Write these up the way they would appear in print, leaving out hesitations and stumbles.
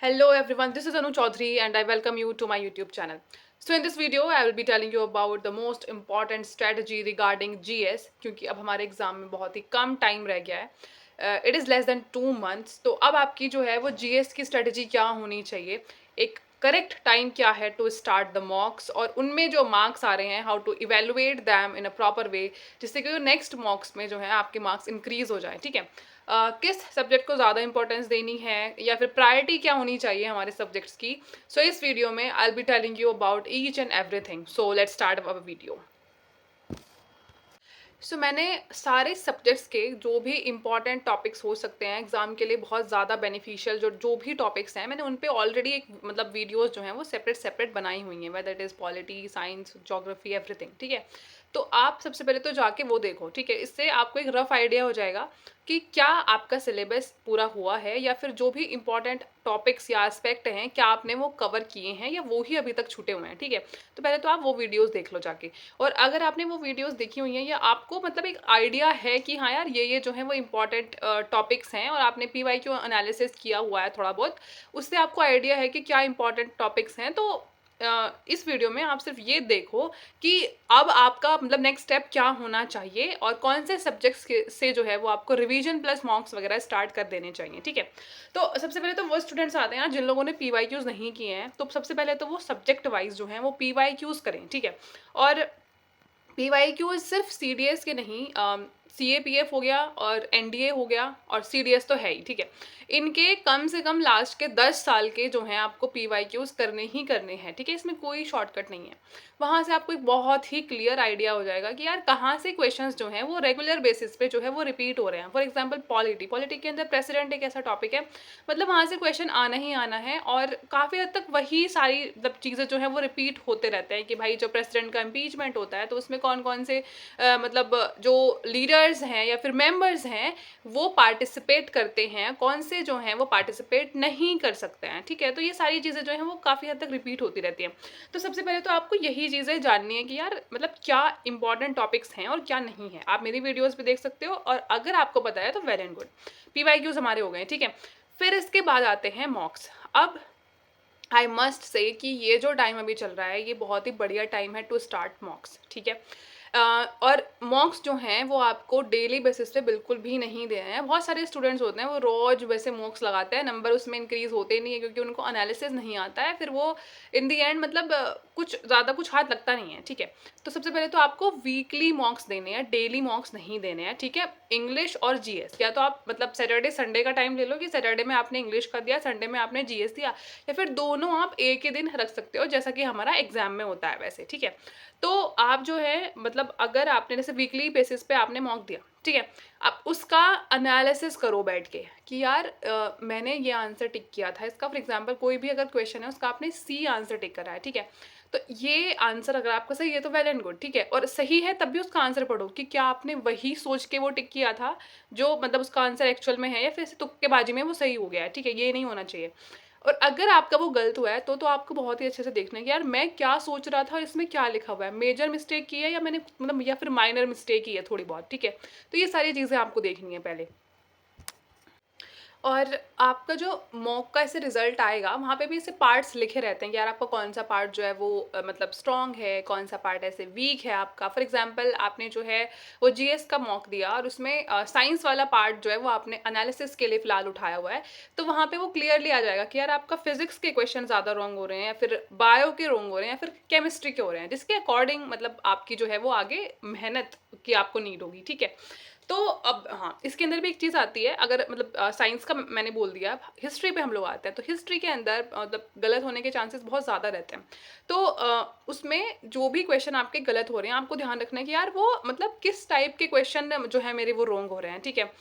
Hello everyone, this is Anu Chaudhary and I welcome you to my YouTube channel. So in this video I will be telling you about the most important strategy regarding GS क्योंकि अब हमारे exam में बहुत ही कम time रह गया है. It is less than 2 months. तो अब आपकी जो है वो GS की स्ट्रेटजी क्या होनी चाहिए, एक करेक्ट टाइम क्या है टू स्टार्ट द मॉक्स और उनमें जो मार्क्स आ रहे हैं how to evaluate them in a proper way जिससे कि नेक्स्ट मॉक्स में जो है आपके मार्क्स इंक्रीज हो जाए. ठीक है, किस सब्जेक्ट को ज़्यादा इंपॉर्टेंस देनी है या फिर प्रायोरिटी क्या होनी चाहिए हमारे सब्जेक्ट्स की. सो इस वीडियो में I will be telling you about each and everything. So let's start our video. मैंने सारे सब्जेक्ट्स के जो भी इंपॉर्टेंट टॉपिक्स हो सकते हैं एग्जाम के लिए बहुत ज़्यादा बेनिफिशियल जो जो भी टॉपिक्स हैं मैंने उन पे ऑलरेडी एक मतलब वीडियोस जो हैं वो सेपरेट सेपरेट बनाई हुई हैं, whether it is polity, science, geography, everything. ठीक है, तो आप सबसे पहले तो जाके वो देखो. ठीक है, इससे आपको एक रफ आइडिया हो जाएगा कि क्या आपका सिलेबस पूरा हुआ है या फिर जो भी इंपॉर्टेंट टॉपिक्स या एस्पेक्ट हैं क्या आपने वो कवर किए हैं या वो ही अभी तक छूटे हुए हैं. ठीक है, तो पहले तो आप वो वीडियोस देख लो जाके. और अगर आपने वो वीडियोस देखी हुई हैं या आपको मतलब एक आइडिया है कि हाँ यार ये जो है वो इम्पॉर्टेंट टॉपिक्स हैं और आपने PYQ एनालिसिस किया हुआ है थोड़ा बहुत, उससे आपको आइडिया है कि क्या इंपॉर्टेंट टॉपिक्स हैं, तो इस वीडियो में आप सिर्फ ये देखो कि अब आपका मतलब नेक्स्ट स्टेप क्या होना चाहिए और कौन से सब्जेक्ट्स से जो है वो आपको रिवीजन प्लस मॉक्स वगैरह स्टार्ट कर देने चाहिए. ठीक है, तो सबसे पहले तो वो स्टूडेंट्स आते हैं जिन लोगों ने PYQs नहीं किए हैं, तो सबसे पहले तो वो सब्जेक्ट वाइज जो है वो PYQs करें. ठीक है, और PYQ सिर्फ CDS के नहीं, CAPF हो गया और NDA हो गया और CDS तो है ही. ठीक है, इनके कम से कम लास्ट के 10 साल के जो हैं आपको PYQs करने ही करने हैं. ठीक है, इसमें कोई शॉर्टकट नहीं है. वहाँ से आपको एक बहुत ही क्लियर आइडिया हो जाएगा कि यार कहाँ से क्वेश्चंस जो हैं वो रेगुलर बेसिस पे जो है वो रिपीट हो रहे हैं. फॉर एग्जांपल पॉलिटी के अंदर प्रेसिडेंट एक ऐसा टॉपिक है, मतलब वहाँ से क्वेश्चन आना ही आना है और काफ़ी हद तक वही सारी मतलब चीज़ें जो है वो रिपीट होते रहते हैं कि भाई जो प्रेसिडेंट का इम्पीचमेंट होता है तो उसमें कौन कौन से मतलब जो लीडर्स हैं या फिर मेंबर्स हैं वो पार्टिसिपेट करते हैं, कौन से जो हैं वो पार्टिसिपेट नहीं कर सकते हैं. ठीक है, तो ये सारी चीज़ें जो हैं वो काफ़ी हद तक रिपीट होती रहती हैं. तो सबसे पहले तो आपको यही चीज़ें जाननी है कि यार मतलब क्या इंपॉर्टेंट टॉपिक्स हैं और क्या नहीं है. आप मेरी वीडियोस पे देख सकते हो और अगर आपको पता है तो वेल एंड गुड. PYQs हमारे हो गए. ठीक है, फिर इसके बाद आते हैं मॉक्स. अब आई मस्ट से कि ये जो टाइम अभी चल रहा है ये बहुत ही बढ़िया टाइम है टू स्टार्ट मॉक्स. ठीक है, और मॉक्स जो हैं वो आपको डेली बेसिस पे बिल्कुल भी नहीं दे रहे हैं. बहुत सारे स्टूडेंट्स होते हैं वो रोज वैसे मॉक्स लगाते हैं, नंबर उसमें इंक्रीज होते नहीं है क्योंकि उनको एनालिसिस नहीं आता है, फिर वो इन दी एंड मतलब कुछ ज़्यादा कुछ हाथ लगता नहीं है. ठीक है, तो सबसे पहले तो आपको वीकली मॉक्स देने हैं, डेली मॉक्स नहीं देने हैं. ठीक है, इंग्लिश और GS या तो आप मतलब सैटरडे संडे का टाइम ले लो कि सैटरडे में आपने इंग्लिश का दिया, संडे में आपने GS दिया, या फिर दोनों आप एक ही दिन रख सकते हो जैसा कि हमारा एग्जाम में होता है वैसे. ठीक है, तो आप जो है मतलब अगर आपने जैसे वीकली बेसिस पे आपने मॉक दिया, ठीक है, आप उसका एनालिसिस करो बैठ के कि यार मैंने ये आंसर टिक किया था इसका. फॉर एग्जांपल कोई भी अगर क्वेश्चन है उसका आपने C आंसर टिक करा है. ठीक है, तो ये आंसर अगर आपका सही है तो वेल एंड गुड. ठीक है, और सही है तब भी उसका आंसर पढ़ो कि क्या आपने वही सोच के वो टिक किया था जो मतलब उसका आंसर एक्चुअल में है या फिर तुक्केबाजी में वो सही हो गया है. ठीक है, ये नहीं होना चाहिए. और अगर आपका वो गलत हुआ है तो आपको बहुत ही अच्छे से देखना है कि यार मैं क्या सोच रहा था और इसमें क्या लिखा हुआ है, मेजर मिस्टेक की है या मैंने मतलब या फिर माइनर मिस्टेक की है थोड़ी बहुत. ठीक है, तो ये सारी चीज़ें आपको देखनी है पहले. और आपका जो मॉक का ऐसे रिजल्ट आएगा वहाँ पे भी ऐसे पार्ट्स लिखे रहते हैं कि यार आपका कौन सा पार्ट जो है वो मतलब स्ट्रॉन्ग है, कौन सा पार्ट ऐसे वीक है आपका. फॉर एग्जांपल आपने जो है वो GS का मॉक दिया और उसमें साइंस वाला पार्ट जो है वो आपने एनालिसिस के लिए फिलहाल उठाया हुआ है, तो वहाँ पे वो क्लियरली आ जाएगा कि यार आपका फिजिक्स के क्वेश्चन ज़्यादा रॉन्ग हो रहे हैं या फिर बायो के रॉन्ग हो रहे हैं या फिर केमिस्ट्री के हो रहे हैं, जिसके अकॉर्डिंग मतलब आपकी जो है वो आगे मेहनत की आपको नीड होगी. ठीक है, तो अब हाँ इसके अंदर भी एक चीज़ आती है, अगर मतलब साइंस का मैंने बोल दिया, हिस्ट्री पे हम लोग आते हैं तो हिस्ट्री के अंदर मतलब गलत होने के चांसेस बहुत ज़्यादा रहते हैं. तो उसमें जो भी क्वेश्चन आपके गलत हो रहे हैं आपको ध्यान रखना है कि यार वो मतलब किस टाइप के क्वेश्चन जो है मेरे वो रॉन्ग हो रहे हैं. ठीक है,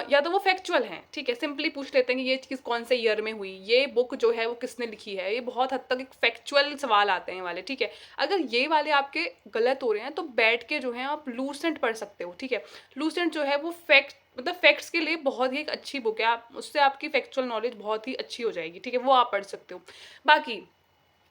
या तो वो फैक्चुअल हैं. ठीक है, सिंपली पूछ लेते हैं कि ये चीज़ कौन से ईयर में हुई, ये बुक जो है वो किसने लिखी है, ये बहुत हद तक एक फैक्चुअल सवाल आते हैं वाले. ठीक है, अगर ये वाले आपके गलत हो रहे हैं तो बैठ के जो है आप लूसेंट पढ़ सकते हो. ठीक है, लूसेंट जो है वो मतलब फैक्ट्स के लिए बहुत ही एक अच्छी बुक है, आप उससे आपकी फैक्चुअल नॉलेज बहुत ही अच्छी हो जाएगी. ठीक है, वो आप पढ़ सकते हो. बाकी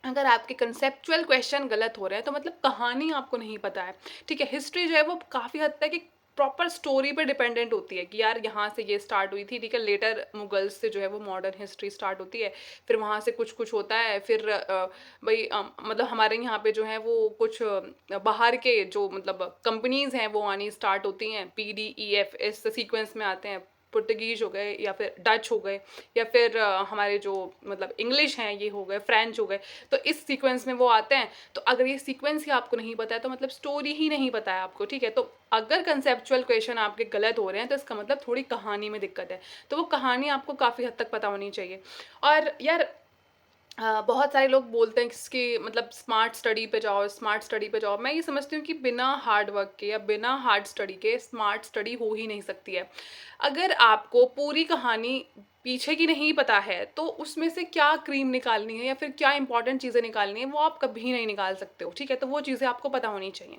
अगर आपके कंसेप्चुअल क्वेश्चन गलत हो रहे हैं तो मतलब कहानी आपको नहीं पता है. ठीक है, हिस्ट्री जो है वो काफ़ी हद तक एक प्रॉपर स्टोरी पे डिपेंडेंट होती है कि यार यहाँ से ये स्टार्ट हुई थी, ठीक है, लेटर मुगल्स से जो है वो मॉडर्न हिस्ट्री स्टार्ट होती है, फिर वहाँ से कुछ कुछ होता है, फिर भाई मतलब हमारे यहाँ पे जो है वो कुछ बाहर के जो मतलब कंपनीज हैं वो आनी स्टार्ट होती हैं, PDEF इस सीक्वेंस में आते हैं, पुर्तगीज हो गए या फिर डच हो गए या फिर हमारे जो मतलब इंग्लिश हैं ये हो गए, फ्रेंच हो गए, तो इस सीक्वेंस में वो आते हैं। तो अगर ये सीक्वेंस ही आपको नहीं पता है तो मतलब स्टोरी ही नहीं पता है आपको, ठीक है। तो अगर कंसेप्चुअल क्वेश्चन आपके गलत हो रहे हैं तो इसका मतलब थोड़ी कहानी में दिक्कत है, तो वो कहानी आपको काफ़ी हद तक पता होनी चाहिए। और यार बहुत सारे लोग बोलते हैं कि इसकी मतलब स्मार्ट स्टडी पे जाओ, स्मार्ट स्टडी पे जाओ। मैं ये समझती हूँ कि बिना हार्ड वर्क के या बिना हार्ड स्टडी के स्मार्ट स्टडी हो ही नहीं सकती है। अगर आपको पूरी कहानी पीछे की नहीं पता है तो उसमें से क्या क्रीम निकालनी है या फिर क्या इंपॉर्टेंट चीज़ें निकालनी है वो आप कभी नहीं निकाल सकते हो, ठीक है। तो वो चीज़ें आपको पता होनी चाहिए।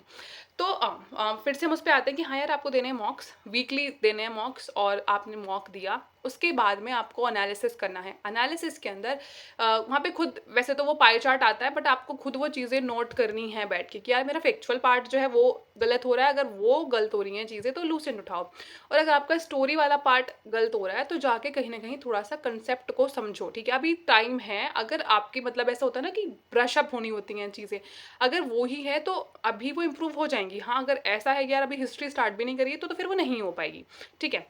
तो फिर से हम उस पे आते हैं कि हाँ यार, आपको देने हैं मॉक्स, वीकली देने हैं मॉक्स, और आपने मॉक दिया, उसके बाद में आपको एनालिसिस करना है। एनालिसिस के अंदर वहाँ पे खुद वैसे तो वो पाई चार्ट आता है, बट आपको खुद वो चीज़ें नोट करनी है बैठ के कि यार मेरा फैक्चुअल पार्ट जो है वो गलत हो रहा है, अगर वो गलत हो रही हैं चीज़ें तो लूसेंट उठाओ, और अगर आपका स्टोरी वाला पार्ट गलत हो रहा है तो जाके कहीं ना कहीं थोड़ा सा कंसेप्ट को समझो, ठीक है। अभी टाइम है, अगर आपकी मतलब ऐसा होता है ना कि ब्रश अप होनी होती हैं चीज़ें, अगर वो ही है तो अभी वो इम्प्रूव हो जाएंगी। हाँ, अगर ऐसा है कि यार अभी हिस्ट्री स्टार्ट भी नहीं करी है तो फिर वो नहीं हो पाएगी, ठीक है।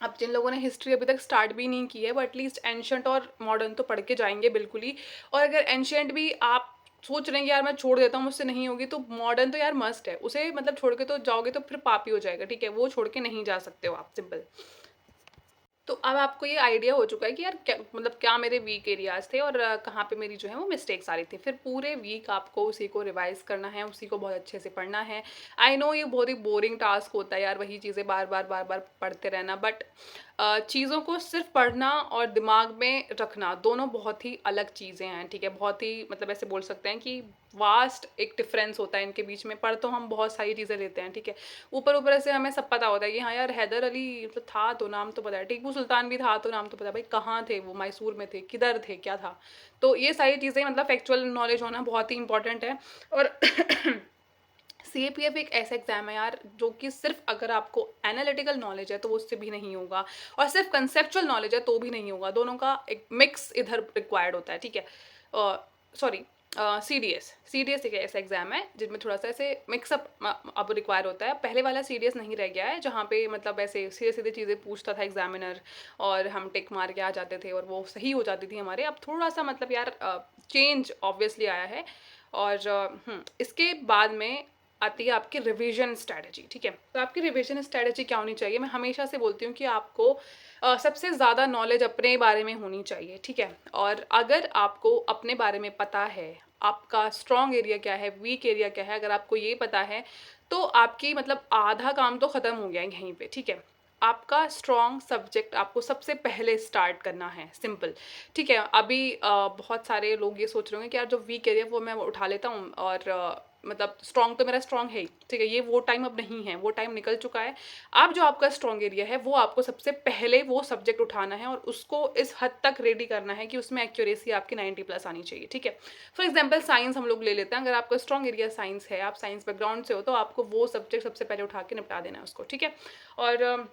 अब जिन लोगों ने हिस्ट्री अभी तक स्टार्ट भी नहीं की है वो एटलीस्ट एंशंट और मॉडर्न तो पढ़ के जाएंगे बिल्कुल ही। और अगर एंशंट भी आप सोच रहे हैं कि यार मैं छोड़ देता हूँ मुझसे नहीं होगी, तो मॉडर्न तो यार मस्ट है, उसे मतलब छोड़ के तो जाओगे तो फिर पाप ही हो जाएगा, ठीक है। वो छोड़ के नहीं जा सकते हो आप, सिंपल। तो अब आपको ये आइडिया हो चुका है कि यार क्या मतलब क्या मेरे वीक एरियाज थे और कहाँ पे मेरी जो है वो मिस्टेक्स आ रही थी। फिर पूरे वीक आपको उसी को रिवाइज करना है, उसी को बहुत अच्छे से पढ़ना है। आई नो ये बहुत ही बोरिंग टास्क होता है यार, वही चीज़ें बार बार बार बार पढ़ते रहना, बट चीज़ों को सिर्फ पढ़ना और दिमाग में रखना दोनों बहुत ही अलग चीज़ें हैं, ठीक है। बहुत ही मतलब ऐसे बोल सकते हैं कि वास्ट एक डिफरेंस होता है इनके बीच में। पढ़ तो हम बहुत सारी चीज़ें लेते हैं, ठीक है। ऊपर ऊपर से हमें सब पता होता है कि हाँ यार हैदर अली तो था, तो नाम तो पता है, टीपू सुल्तान भी था तो नाम तो पता है, भाई कहाँ थे वो, मैसूर में थे, किधर थे, क्या था। तो ये सारी चीज़ें मतलब फैक्चुअल नॉलेज होना बहुत ही इंपॉर्टेंट है। और CAPF एक ऐसा एग्जाम है यार जो कि सिर्फ अगर आपको एनालिटिकल नॉलेज है तो वो उससे भी नहीं होगा, और सिर्फ कंसेप्चुअल नॉलेज है तो भी नहीं होगा, दोनों का एक मिक्स इधर रिक्वायर्ड होता है, ठीक है। सॉरी, CDS एक ऐसा एग्जाम है जिसमें थोड़ा सा ऐसे मिक्सअप अब रिक्वायर होता है। पहले वाला CDS नहीं रह गया है जहाँ पे मतलब ऐसे सीधे सीधे चीज़ें पूछता था एग्जामिनर और हम टिक मार के आ जाते थे और वो सही हो जाती थी हमारे। अब थोड़ा सा मतलब यार चेंज ऑब्वियसली आया है। और इसके बाद में आती है आपकी रिवीजन स्ट्रैटेजी, ठीक है। तो आपकी रिवीजन स्ट्रैटेजी क्या होनी चाहिए? मैं हमेशा से बोलती हूँ कि आपको सबसे ज़्यादा नॉलेज अपने बारे में होनी चाहिए, ठीक है। और अगर आपको अपने बारे में पता है, आपका स्ट्रॉन्ग एरिया क्या है, वीक एरिया क्या है, अगर आपको ये पता है तो आपकी मतलब आधा काम तो ख़त्म हो गया है यहीं पे, ठीक है। आपका स्ट्रॉन्ग सब्जेक्ट आपको सबसे पहले स्टार्ट करना है, सिंपल, ठीक है। अभी बहुत सारे लोग ये सोच रहे होंगे कि यार जो वीक एरिया वो मैं उठा लेता हूँ और मतलब स्ट्रॉन्ग तो मेरा स्ट्रॉन्ग है ही, ठीक है। ये वो टाइम अब नहीं है, वो टाइम निकल चुका है। अब जो आपका स्ट्रॉन्ग एरिया है वो आपको सबसे पहले वो सब्जेक्ट उठाना है और उसको इस हद तक रेडी करना है कि उसमें एक्यूरेसी आपकी 90+ आनी चाहिए, ठीक है। फॉर एग्जाम्पल साइंस हम लोग ले लेते हैं, अगर आपका स्ट्रॉन्ग एरिया साइंस है, आप साइंस बैकग्राउंड से हो, तो आपको वो सब्जेक्ट सबसे पहले उठा के निपटा देना है उसको, ठीक है। और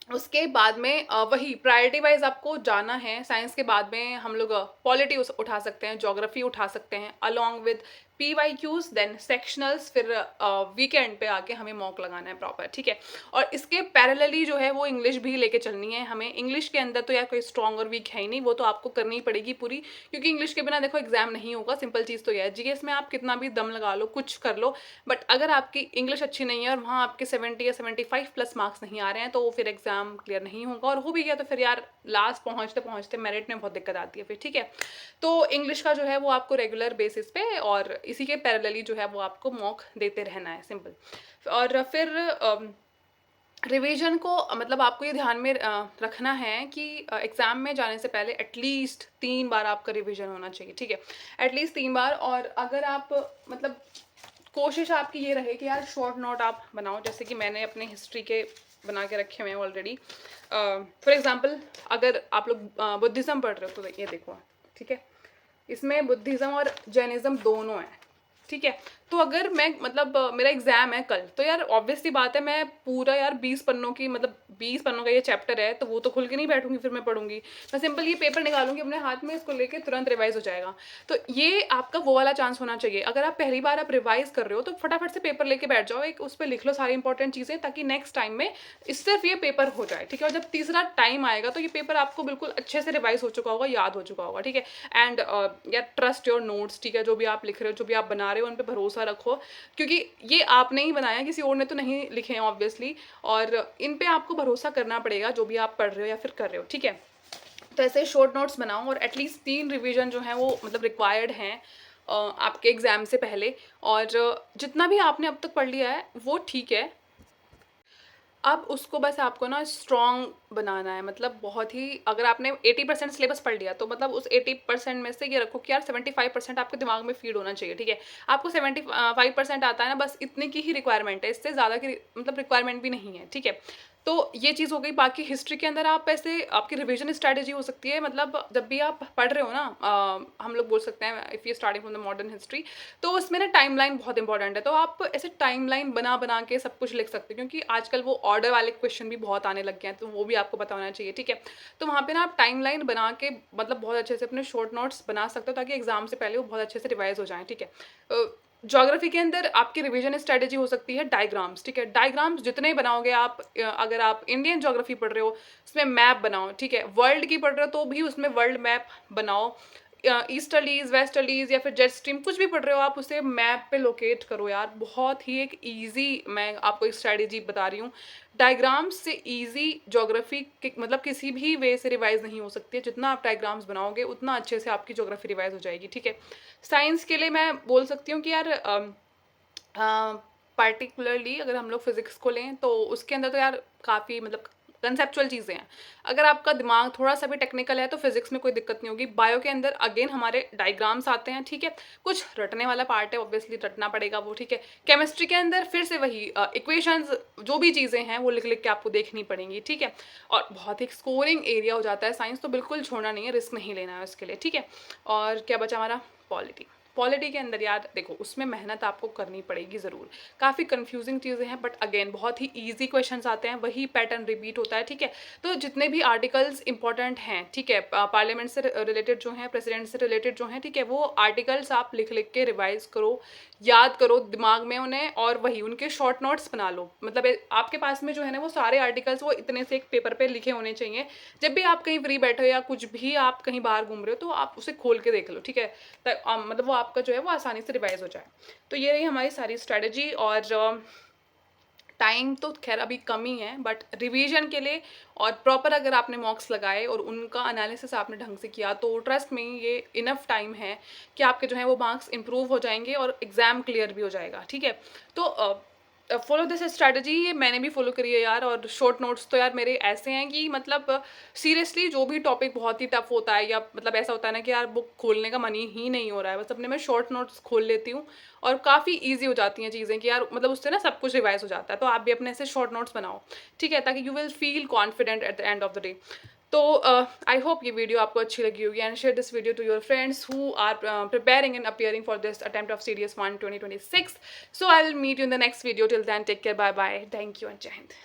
उसके बाद में वही प्रायोरिटी वाइज आपको जाना है। साइंस के बाद में हम लोग पॉलिटी उठा सकते हैं, ज्योग्राफी उठा सकते हैं अलॉन्ग विद PYQs, देन सेक्शनल्स, फिर वीकेंड पे आके हमें मॉक लगाना है प्रॉपर, ठीक है। और इसके पैरेलली जो है वो इंग्लिश भी लेके चलनी है हमें। इंग्लिश के अंदर तो यार कोई स्ट्रॉन्ग और वीक है ही नहीं, वो तो आपको करनी ही पड़ेगी पूरी, क्योंकि इंग्लिश के बिना देखो एग्जाम नहीं होगा। सिंपल चीज़ तो यह है, GS में आप कितना भी दम लगा लो, कुछ कर लो, बट अगर आपकी इंग्लिश अच्छी नहीं है और वहाँ आपके 70 या 75+ मार्क्स नहीं आ रहे हैं तो फिर एग्जाम क्लियर नहीं होगा, और हो भी गया तो फिर यार लास्ट पहुँचते पहुँचते मेरिट में बहुत दिक्कत आती है फिर, ठीक है। तो इंग्लिश का जो है वो आपको रेगुलर बेसिस पे और इसी के पैरेलली जो है वो आपको मॉक देते रहना है, सिंपल। और फिर रिवीजन को मतलब आपको ये ध्यान में रखना है कि एग्ज़ाम में जाने से पहले एटलीस्ट 3 बार आपका रिवीजन होना चाहिए, ठीक है। एटलीस्ट 3 बार। और अगर आप मतलब कोशिश आपकी ये रहे कि यार शॉर्ट नोट आप बनाओ, जैसे कि मैंने अपने हिस्ट्री के बना के रखे हुए हैं ऑलरेडी। फॉर एग्जांपल अगर आप लोग बुद्धिज़्म पढ़ रहे हो तो ये देखो, ठीक है, इसमें बुद्धिज़्म और जैनिज़्म दोनों हैं, ठीक है? तो अगर मैं मतलब मेरा एग्ज़ाम है कल, तो यार ऑब्वियस सी बात है मैं पूरा यार 20 पन्नों की मतलब 20 पन्नों का ये चैप्टर है, तो वो तो खुल के नहीं बैठूँगी फिर मैं पढ़ूँगी। मैं सिंपल ये पेपर निकालूँगी अपने हाथ में, इसको लेके तुरंत रिवाइज़ हो जाएगा। तो ये आपका वो वाला चांस होना चाहिए। अगर आप पहली बार आप रिवाइज़ कर रहे हो, तो फटाफट से पेपर लेके बैठ जाओ, एक उस पे लिख लो सारी इंपॉर्टेंट चीज़ें, ताकि नेक्स्ट टाइम में सिर्फ़ ये पेपर हो जाए, ठीक है? और जब तीसरा टाइम आएगा, तो ये पेपर आपको बिल्कुल अच्छे से रिवाइज़ हो चुका होगा, याद हो चुका होगा, ठीक है? एंड या ट्रस्ट योर नोट्स, ठीक है? जो भी आप लिख रहे हो, जो भी आप बना रहे हो, उन पे भरोसा रखो, क्योंकि ये आपने ही बनाया, किसी और ने तो नहीं लिखे हैं ऑब्वियसली, और इन पे आपको भरोसा करना पड़ेगा, जो भी आप पढ़ रहे हो या फिर कर रहे हो, ठीक है? तो ऐसे शॉर्ट नोट्स बनाओ, और एटलीस्ट 3 रिवीजन जो हैं वो मतलब रिक्वायर्ड हैं आपके एग्ज़ाम से पहले। और जितना भी आपने अब तक पढ़ लिया है वो ठीक है, अब उसको बस आपको ना स्ट्रॉन्ग बनाना है, मतलब बहुत ही, अगर आपने 80% सिलेबस पढ़ लिया, तो मतलब उस 80% में से ये रखो कि यार 75% आपके दिमाग में फीड होना चाहिए, ठीक है? आपको 75% आता है ना, बस इतने की ही रिक्वायरमेंट है, इससे ज़्यादा की मतलब रिक्वायरमेंट भी नहीं है, ठीक है? तो ये चीज़ हो गई। बाकी हिस्ट्री के अंदर आप ऐसे आपकी रिवीजन स्ट्रैटेजी हो सकती है, मतलब जब भी आप पढ़ रहे हो ना, हम लोग बोल सकते हैं if you starting from the modern history, तो उसमें ना टाइमलाइन बहुत इंपॉर्टेंट है। तो आप ऐसे टाइमलाइन बना बना के सब कुछ लिख सकते हो, क्योंकि आजकल वो ऑर्डर वाले क्वेश्चन भी बहुत आने लग गए हैं, तो वो भी आपको पता होना चाहिए, ठीक है? तो वहाँ पे ना आप टाइमलाइन बना के मतलब बहुत अच्छे से अपने शॉर्ट नोट्स बना सकते हो, ताकि एग्जाम से पहले वो बहुत अच्छे से रिवाइज हो जाएं, ठीक है? ज्योग्राफी के अंदर आपकी रिवीजन स्ट्रेटेजी हो सकती है डायग्राम्स, ठीक है? डायग्राम्स जितने बनाओगे आप, अगर आप इंडियन ज्योग्राफी पढ़ रहे हो, उसमें मैप बनाओ, ठीक है? वर्ल्ड की पढ़ रहे हो तो भी उसमें वर्ल्ड मैप बनाओ। ईस्टर्लीज, वेस्टर्लीज या फिर जेट स्ट्रीम कुछ भी पढ़ रहे हो, आप उसे मैप पे लोकेट करो यार। बहुत ही एक ईजी, मैं आपको एक स्ट्रेटेजी बता रही हूँ। डायग्राम्स से ईजी ज्योग्राफी मतलब किसी भी वे से रिवाइज नहीं हो सकती है। जितना आप डायग्राम्स बनाओगे उतना अच्छे से आपकी ज्योग्राफी रिवाइज हो जाएगी, ठीक है? साइंस के लिए मैं बोल सकती हूँ कि यार पार्टिकुलरली अगर हम लोग फिजिक्स को लें, तो उसके अंदर तो यार काफ़ी मतलब कंसेप्चुअल चीज़ें हैं। अगर आपका दिमाग थोड़ा सा भी टेक्निकल है, तो फिजिक्स में कोई दिक्कत नहीं होगी। बायो के अंदर अगेन हमारे डायग्राम्स आते हैं, ठीक है? कुछ रटने वाला पार्ट है, ऑब्वियसली रटना पड़ेगा वो, ठीक है? केमिस्ट्री के अंदर फिर से वही इक्वेशंस, जो भी चीज़ें हैं वो लिख लिख के आपको देखनी पड़ेंगी, ठीक है? और बहुत ही स्कोरिंग एरिया हो जाता है साइंस, तो बिल्कुल छोड़ना नहीं है, रिस्क नहीं लेना है उसके लिए, ठीक है? और क्या बचा हमारा? पॉलिटी। पॉलिटी के अंदर यार देखो, उसमें मेहनत आपको करनी पड़ेगी ज़रूर। काफ़ी कंफ्यूजिंग चीज़ें हैं, बट अगेन बहुत ही ईजी क्वेश्चंस आते हैं, वही पैटर्न रिपीट होता है, ठीक है? तो जितने भी आर्टिकल्स इंपॉर्टेंट हैं, ठीक है, पार्लियामेंट से रिलेटेड जो हैं, प्रेसिडेंट से रिलेटेड जो हैं, ठीक है, वो आर्टिकल्स आप लिख लिख के रिवाइज करो, याद करो दिमाग में उन्हें, और वही उनके शॉर्ट नोट्स बना लो। मतलब आपके पास में जो है ना, वो सारे आर्टिकल्स वो इतने से एक पेपर पे लिखे होने चाहिए। जब भी आप कहीं फ्री बैठे हो या कुछ भी आप कहीं बाहर घूम रहे हो, तो आप उसे खोल के देख लो, ठीक है? मतलब वो आपका जो है वो आसानी से रिवाइज हो जाए। तो ये रही हमारी सारी स्ट्रेटजी। और टाइम तो खैर अभी कम ही है, बट रिवीजन के लिए और प्रॉपर अगर आपने मॉक्स लगाए और उनका एनालिसिस आपने ढंग से किया, तो ट्रस्ट में ये इनफ टाइम है कि आपके जो है वो मार्क्स इंप्रूव हो जाएंगे और एग्ज़ाम क्लियर भी हो जाएगा, ठीक है? तो फॉलो दिस स्ट्रैटेजी, ये मैंने भी फॉलो करी है यार। और शॉर्ट नोट्स तो यार मेरे ऐसे हैं कि मतलब सीरियसली जो भी टॉपिक बहुत ही टफ होता है, या मतलब ऐसा होता है ना कि यार बुक खोलने का मन ही नहीं हो रहा है, बस अपने मैं शॉर्ट नोट्स खोल लेती हूँ, और काफ़ी ईजी हो जाती हैं चीज़ें कि यार मतलब उससे ना सब कुछ रिवाइज हो जाता है। तो आप भी अपने ऐसे शॉर्ट नोट्स बनाओ, ठीक है? ताकि you will feel confident at the end of the day. तो आई होप ये वीडियो आपको अच्छी लगी होगी, and share this video to your friends who are preparing and appearing for this attempt of CDS 1 2026. So I'll meet you in the next video. Till then, take care, bye bye, thank you and Jai Hind.